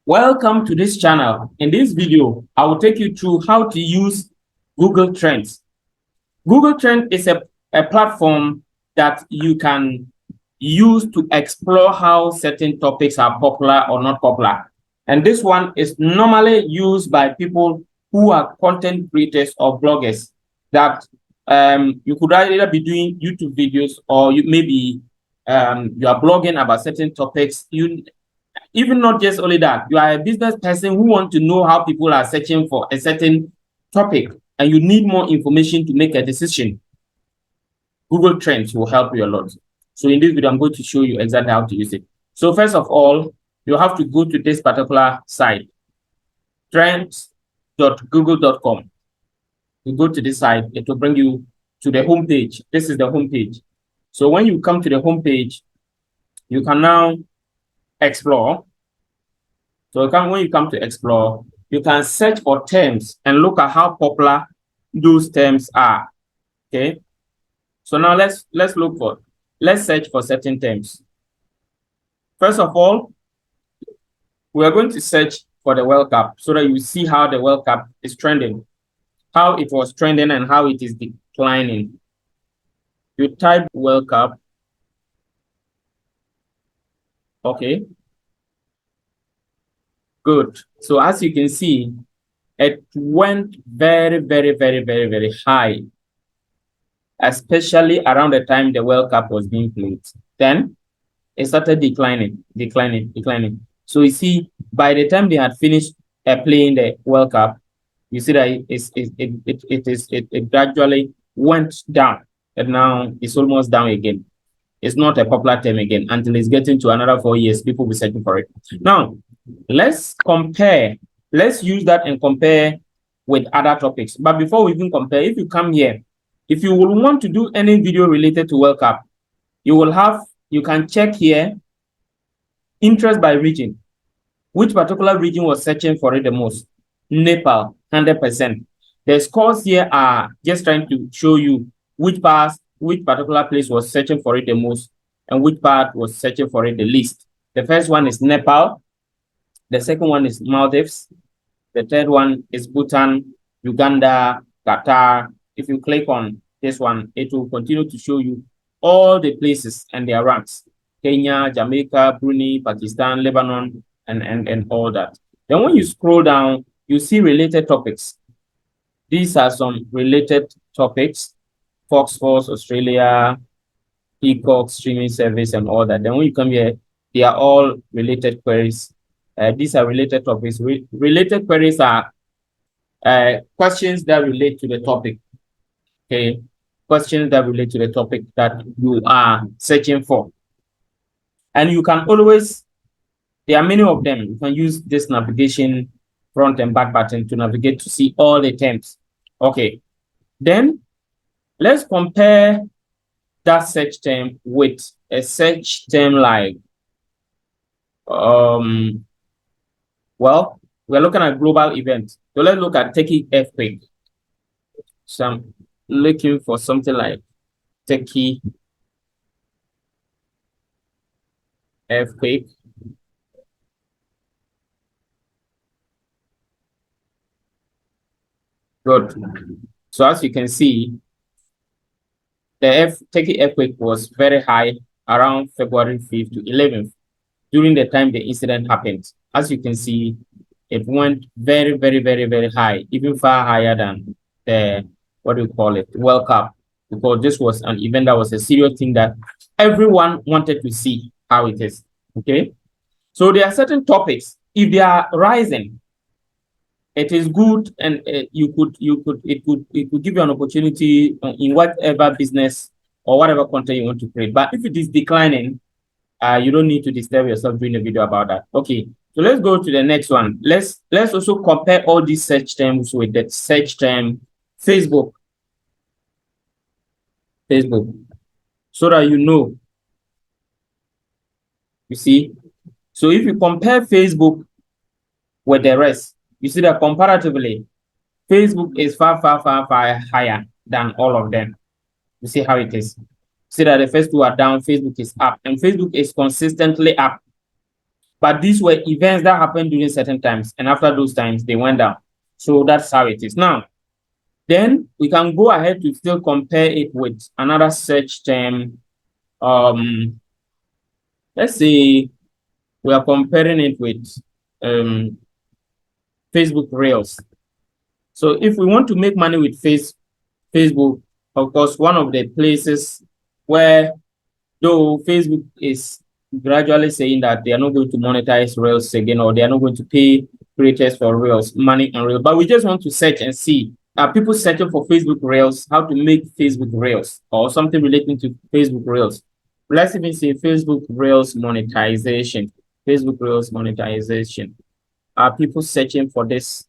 Welcome to this channel. In this video, I will take you through how to use Google Trends. Google Trends is a platform that you can use to explore how certain topics are popular or not popular. And this one is normally used by people who are content creators or bloggers that you could either be doing YouTube videos or you maybe you are blogging about certain topics. Even not just only that, you are a business person who want to know how people are searching for a certain topic and you need more information to make a decision. Google Trends will help you a lot. So in this video, I'm going to show you exactly how to use it. So first of all, you have to go to this particular site, trends.google.com. You go to this site, it will bring you to the home page. This is the home page. So when you come to the home page, you can now explore. So when you come to explore, you can search for terms and look at how popular those terms are. Okay. So now let's search for certain terms. First of all, we are going to search for the World Cup so that you see how the World Cup is trending, how it was trending and how it is declining. You type World Cup. Okay. Good. So as you can see, it went very, very, very, very, very high, especially around the time the World Cup was being played. Then it started declining. So you see, by the time they had finished playing the World Cup, you see that it gradually went down, and now it's almost down again. It's not a popular term again until it's getting to another 4 years. People will be searching for it. Now, let's compare. Let's use that and compare with other topics. But before we even compare, if you come here, if you will want to do any video related to World Cup, you can check here, interest by region. Which particular region was searching for it the most? Nepal, 100%. The scores here are just trying to show you which particular place was searching for it the most and which part was searching for it the least. The first one is Nepal. The second one is Maldives. The third one is Bhutan, Uganda, Qatar. If you click on this one, it will continue to show you all the places and their ranks. Kenya, Jamaica, Brunei, Pakistan, Lebanon, and all that. Then when you scroll down, you see related topics. These are some related topics. Fox Sports, Australia, Peacock, streaming service, and all that. Then when you come here, they are all related queries. These are related topics. Related queries are questions that relate to the topic. Okay, questions that relate to the topic that you are searching for. And you can always, there are many of them. You can use this navigation front and back button to navigate to see all the terms. Okay, then let's compare that search term with a search term like, well, we're looking at global events. So let's look at Turkey earthquake. So I'm looking for something like Turkey earthquake. Good. So as you can see, the Turkey earthquake was very high around February 5th to 11th during the time the incident happened. As you can see, it went very, very, very, very high, even far higher than the, what do you call it, World Cup, because this was an event that was a serious thing that everyone wanted to see how it is. Okay. So there are certain topics, if they are rising, it is good, and it could give you an opportunity in whatever business or whatever content you want to create. But if it is declining, you don't need to disturb yourself doing a video about that. Okay, so let's go to the next one. Let's also compare all these search terms with the search term Facebook, so that you know. You see, so if you compare Facebook with the rest, you see that comparatively, Facebook is far, far, far, far higher than all of them. You see how it is. See that the first two are down, Facebook is up, and Facebook is consistently up. But these were events that happened during certain times, and after those times, they went down. So that's how it is. Now, then we can go ahead to still compare it with another search term. Let's say we are comparing it with Facebook Reels. So if we want to make money with Facebook, of course, one of the places where, though Facebook is gradually saying that they are not going to monetize Reels again, or they are not going to pay creators for Reels, money on Reels, but we just want to search and see, are people searching for Facebook Reels, how to make Facebook Reels, or something relating to Facebook Reels. Let's even say Facebook Reels monetization. Facebook Reels monetization. Are people searching for this?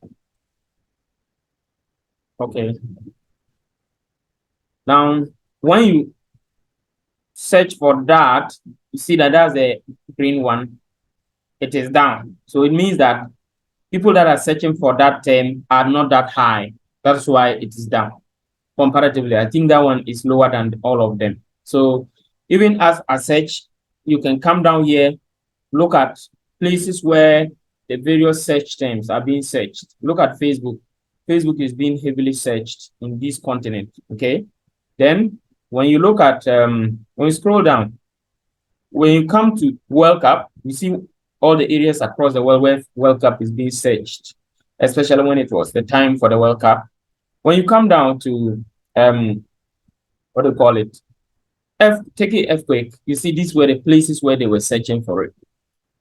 Okay. Now, when you search for that, you see that that's the green one. It is down. So it means that people that are searching for that term are not that high. That's why it is down. Comparatively, I think that one is lower than all of them. So even as a search, you can come down here, look at places where the various search terms are being searched. Look at Facebook. Facebook is being heavily searched in this continent. Okay. Then when you look at when you scroll down, when you come to World Cup, you see all the areas across the world where World Cup is being searched, especially when it was the time for the World Cup. When you come down to what do you call it? Take an earthquake. You see, these were the places where they were searching for it.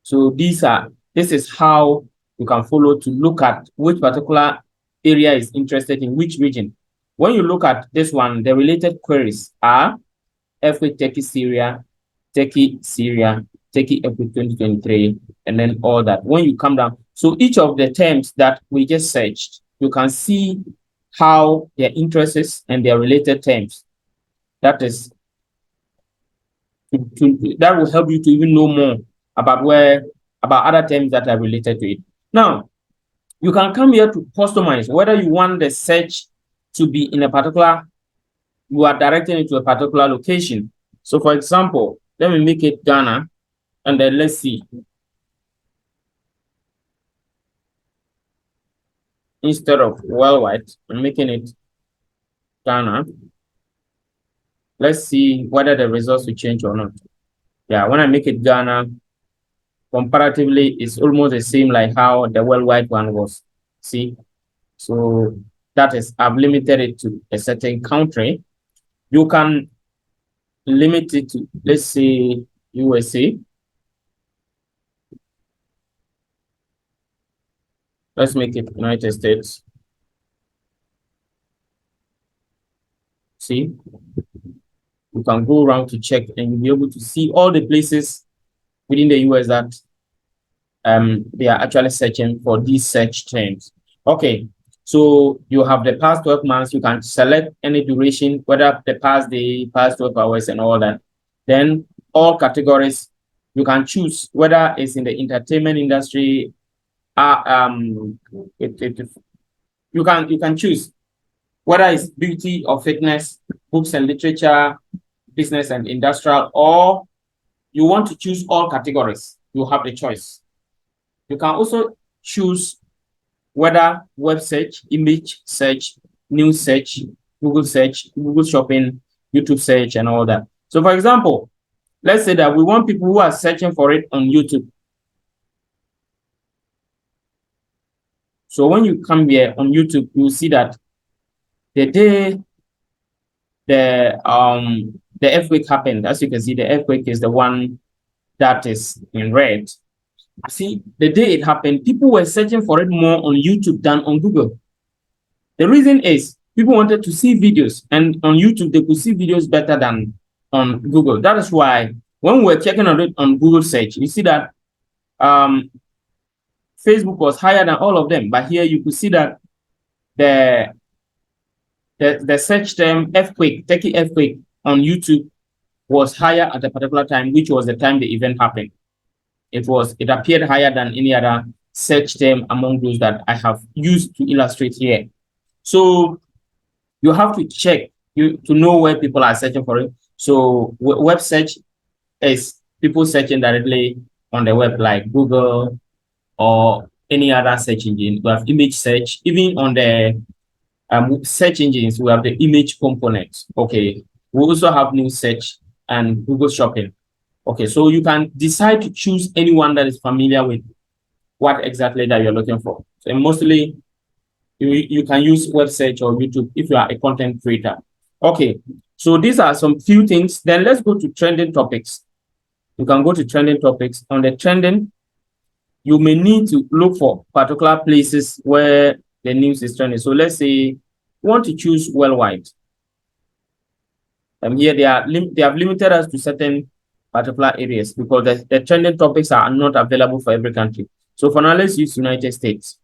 So this is how you can follow to look at which particular area is interested in which region. When you look at this one, the related queries are earthquake Turkey, Syria, Turkey, Syria, Turkey earthquake 2023, and then all that. When you come down, so each of the terms that we just searched, you can see how their interests and their related terms. That is, that will help you to even know more about other terms that are related to it. Now, you can come here to customize whether you want the search to be in a particular, you are directing it to a particular location. So for example, let me make it Ghana, and then let's see. Instead of worldwide, I'm making it Ghana. Let's see whether the results will change or not. Yeah, when I make it Ghana, comparatively, it's almost the same like how the worldwide one was. See? So that is, I've limited it to a certain country. You can limit it to, let's say, USA. Let's make it United States. See? You can go around to check and you'll be able to see all the places within the US that they are actually searching for these search terms. Okay, so you have the past 12 months. You can select any duration, whether the past day, past 12 hours, and all that. Then all categories, you can choose whether it's in the entertainment industry. You can choose whether it's beauty or fitness, books and literature, business and industrial, or you want to choose all categories. You have the choice. You can also choose whether web search, image search, news search, Google search, Google shopping, YouTube search, and all that. So for example, let's say that we want people who are searching for it on YouTube. So when you come here on YouTube, you'll see that the day the earthquake happened, as you can see, the earthquake is the one that is in red. See, the day it happened, people were searching for it more on YouTube than on Google. The reason is people wanted to see videos, and on YouTube, they could see videos better than on Google. That is why when we were checking on it on Google search, you see that Facebook was higher than all of them. But here you could see that the search term earthquake, Turkey earthquake on YouTube was higher at a particular time, which was the time the event happened. It appeared higher than any other search term among those that I have used to illustrate here. So you have to check to know where people are searching for it. So web search is people searching directly on the web, like Google or any other search engine. We have image search. Even on the search engines, we have the image component. Okay. We also have news search and Google Shopping. Okay, so you can decide to choose anyone that is familiar with what exactly that you're looking for. So mostly you can use web search or YouTube if you are a content creator. Okay, so these are some few things. Then let's go to trending topics. You can go to trending topics. On the trending, you may need to look for particular places where the news is trending. So let's say you want to choose worldwide. Here they have limited us to certain particular areas because the trending topics are not available for every country. So for now, let's use United States.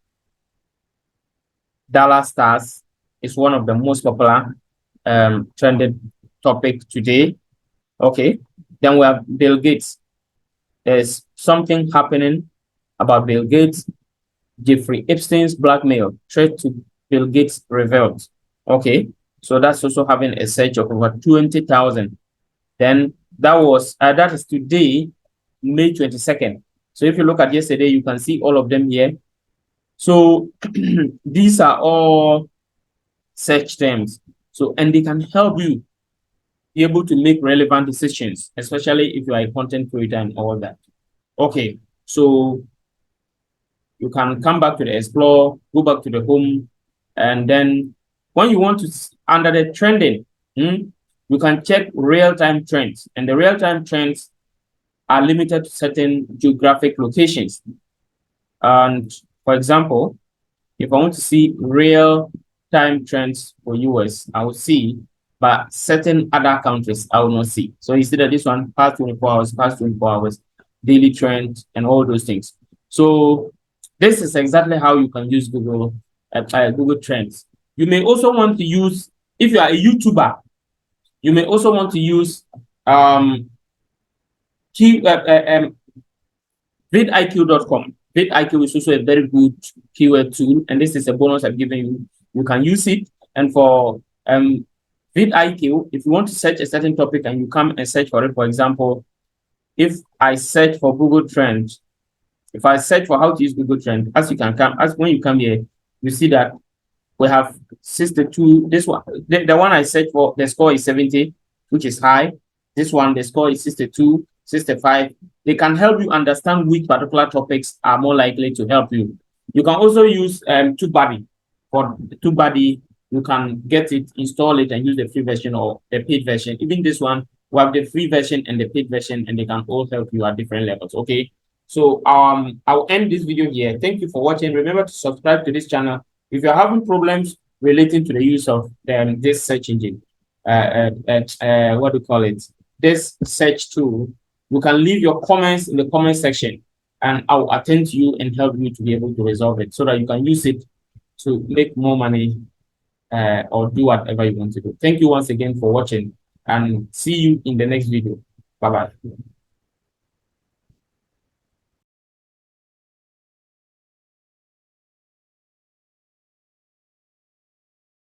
Dallas Stars is one of the most popular trending topic today. Okay. Then we have Bill Gates. There's something happening about Bill Gates. Jeffrey Epstein's blackmail threat to Bill Gates revealed. Okay. So that's also having a search of over 20,000. Then that is today, May 22nd. So if you look at yesterday, you can see all of them here. So these are all search terms. So, and they can help you be able to make relevant decisions, especially if you are a content creator and all that. Okay, so you can come back to the Explore, go back to the Home, and then when you want to, under the trending, you can check real-time trends. And the real-time trends are limited to certain geographic locations. And for example, if I want to see real-time trends for US, I will see, but certain other countries I will not see. So you see that this one, past 24 hours, past 24 hours, daily trend, and all those things. So this is exactly how you can use Google Trends. You may also want to use, if you are a YouTuber, you may also want to use vidiq.com. VidIQ is also a very good keyword tool, and this is a bonus I've given you. You can use it. And for VidIQ, if you want to search a certain topic and you come and search for it, for example, if I search for Google Trends, if I search for how to use Google Trends, when you come here, you see that we have 62. This one, the one I searched for, the score is 70, which is high. This one, the score is 62, 65. They can help you understand which particular topics are more likely to help you. You can also use TubeBuddy. For TubeBuddy, you can get it, install it, and use the free version or the paid version. Even this one, we have the free version and the paid version, and they can all help you at different levels. Okay. So I'll end this video here. Thank you for watching. Remember to subscribe to this channel if you're having problems relating to the use of this search engine. What do you call it? This search tool. You can leave your comments in the comment section, and I'll attend to you and help you to be able to resolve it so that you can use it to make more money or do whatever you want to do. Thank you once again for watching, and see you in the next video. Bye-bye.